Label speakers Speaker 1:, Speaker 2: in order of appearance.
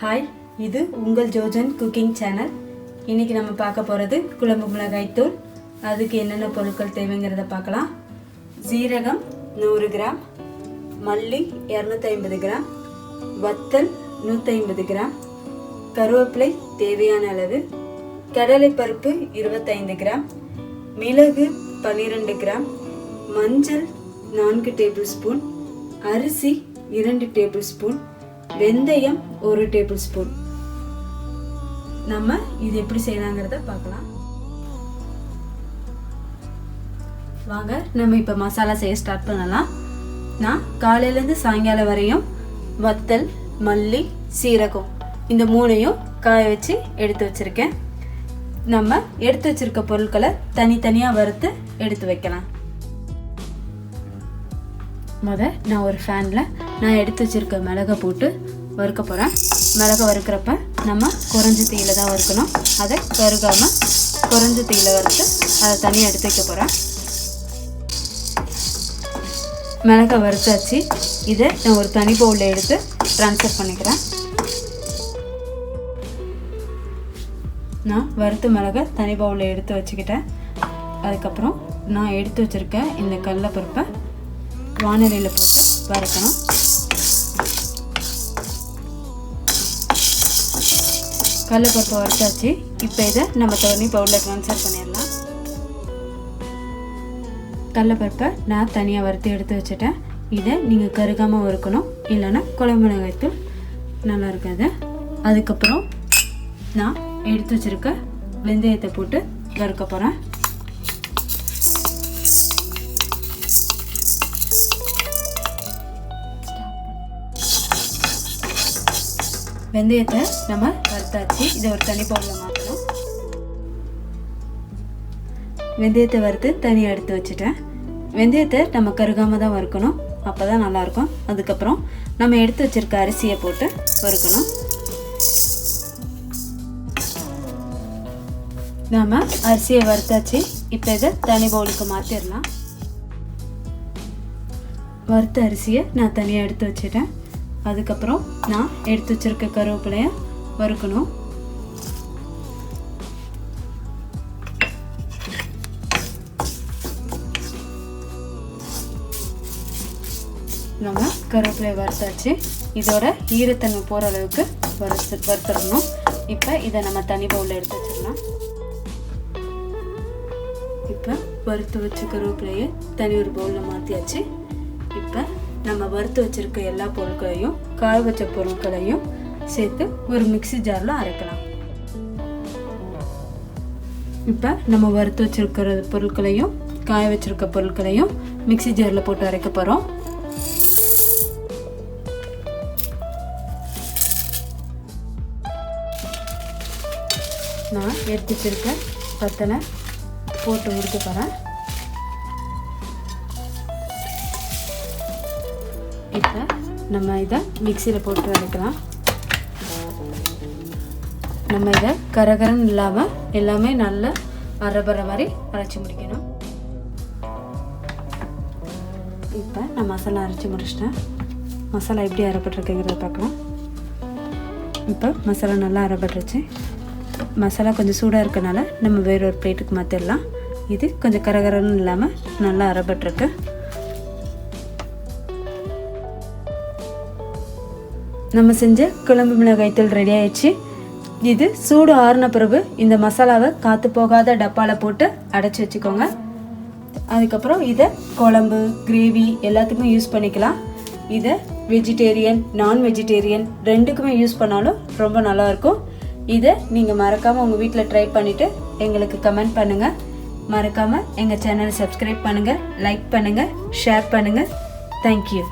Speaker 1: Hi, இது உங்கள் ஜோஜன் cooking channel. இன்றைக்கி நம்ம பார்க்க போகிறது குழம்பு மிளகாய் தூள். அதுக்கு என்னென்ன பொருட்கள் தேவைங்கிறத பார்க்கலாம். சீரகம் 100 கிராம், மல்லி 250 கிராம், வத்தல் 150 கிராம், கருவேப்பிலை தேவையான அளவு, கடலைப்பருப்பு 25 கிராம், மிளகு 12 கிராம், மஞ்சள் 4 டேபிள் ஸ்பூன், அரிசி 2 டேபிள் ஸ்பூன், வெந்தயம் 1 டேபிள் ஸ்பூன். நம்ம இது எப்படி செய்யலாங்கிறத பார்க்கலாம். வாங்க நம்ம இப்போ மசாலா செய்ய ஸ்டார்ட் பண்ணலாம். நான் காலையிலேருந்து சாயங்காலம் வரையும் வத்தல், மல்லி, சீரகம் இந்த 3ஐயும் காய வச்சு எடுத்து வச்சுருக்கேன். நம்ம எடுத்து வச்சுருக்க பொருட்களை தனித்தனியாக வறுத்து எடுத்து வைக்கலாம். நான் ஒரு ஃபேனில் நான் எடுத்து வச்சுருக்க மிளகை போட்டு வறுக்க போகிறேன். மிளகை வறுக்கிறப்ப நம்ம குறைஞ்ச தீயில் தான் வறுக்கணும். அதை கருகாமல் குறைஞ்ச தீயில் வறுத்து அதை தனியாக எடுத்து வைக்க போகிறேன். மிளகை வறுத்தாச்சு. இதை நான் ஒரு தனி பவுலில் எடுத்து ட்ரான்ஸ்ஃபர் பண்ணிக்கிறேன். நான் வறுத்த மிளகை தனி பவுலில் எடுத்து வச்சுக்கிட்டேன். அதுக்கப்புறம் நான் எடுத்து வச்சுருக்க இந்த கடலைப்பருப்பை வானலியில் போட்டு வறுக்கணும். கடலைப்பருப்பு வறுத்தாச்சு. இப்போ இதை நம்ம தனி பவுலில் ட்ரான்ஸ்ஃபர் பண்ணிடலாம். கடலைப்பருப்பை நான் தனியாக வறுத்து எடுத்து வச்சுட்டேன். இதை நீங்கள் கருகாமல் வறுக்கணும், இல்லைன்னா குழம்பு மிளகாய் தூள் நல்லா இருக்காது. அதுக்கப்புறம் நான் எடுத்து வச்சுருக்க வெந்தயத்தை போட்டு வறுக்க போகிறேன். வெந்தயத்தை நம்ம வறுத்தாச்சு. இதை ஒரு தனி பவுலில் மாற்றணும். வெந்தயத்தை வறுத்து தனியாக எடுத்து வச்சுட்டேன். வெந்தயத்தை நம்ம கருகாமல் தான் வறுக்கணும், அப்போ தான் நல்லாயிருக்கும். அதுக்கப்புறம் நம்ம எடுத்து வச்சுருக்க அரிசியை போட்டு வறுக்கணும். நாம் அரிசியை வறுத்தாச்சு. இப்போ இதை தனி பவுலுக்கு மாற்றிடலாம். வறுத்த அரிசியை நான் தனியாக எடுத்து வச்சுட்டேன். அதுக்கப்புறம் நான் எடுத்து வச்சிருக்க கருவேப்பிலையை வறுக்கணும். நம்ம கருவேப்பிலையை வறுத்தாச்சு. இதோட ஈரத்தன்மை போகிற அளவுக்கு வறுத்துடணும். இப்போ இதை நம்ம தனி பவுலில் எடுத்து வச்சிடலாம். இப்போ வறுத்து வச்ச கருவேப்பிலையை தனி ஒரு பவுலில் மாற்றியாச்சு. இப்போ நம்ம வறுத்து வச்சுருக்க எல்லா பொருட்களையும் காய வச்ச பொருட்களையும் சேர்த்து ஒரு மிக்ஸி ஜாரில் அரைக்கலாம். இப்போ நம்ம வறுத்து வச்சுருக்கிற பொருட்களையும் காய வச்சுருக்க பொருட்களையும் மிக்ஸி ஜாரில் போட்டு அரைக்க போகிறோம். நான் எடுத்து வச்சுருக்க வத்தலை போட்டு உரிக்க போகிறேன். இப்போ நம்ம இதை மிக்சியில் போட்டு அரைக்கலாம். நம்ம இதை கரகரன்னு இல்லாமல் எல்லாமே நல்லா அரைபற மாதிரி அரைச்சி முடிக்கணும். இப்போ நான் மசாலா அரைச்சி முடிச்சிட்டேன். மசாலா எப்படி அரைப்பட்டுருக்குங்கிறத பார்க்கலாம். இப்போ மசாலா நல்லா அரைப்பட்டுருச்சு. மசாலா கொஞ்சம் சூடாக இருக்கனால நம்ம வேறொரு பிளேட்டுக்கு மாற்றிடலாம். இது கொஞ்சம் கரகரன்னு இல்லாமல் நல்லா அரைப்பட்டுருக்கு. நம்ம செஞ்ச குழம்பு மிளகாய் தூள் ரெடி ஆயிடுச்சு. இது சூடு ஆறின பிறகு இந்த மசாலாவை காற்று போகாத டப்பாவில் போட்டு அடைச்சி வச்சுக்கோங்க. அதுக்கப்புறம் இதை குழம்பு, கிரேவி எல்லாத்துக்குமே யூஸ் பண்ணிக்கலாம். இதை வெஜிடேரியன், நான் வெஜிடேரியன் ரெண்டுக்குமே யூஸ் பண்ணாலும் ரொம்ப நல்லாயிருக்கும். இதை நீங்கள் மறக்காமல் உங்கள் வீட்டில் ட்ரை பண்ணிவிட்டு எங்களுக்கு கமெண்ட் பண்ணுங்கள். மறக்காமல் எங்கள் சேனலை சப்ஸ்கிரைப் பண்ணுங்கள், லைக் பண்ணுங்கள், ஷேர் பண்ணுங்கள். தேங்க்யூ.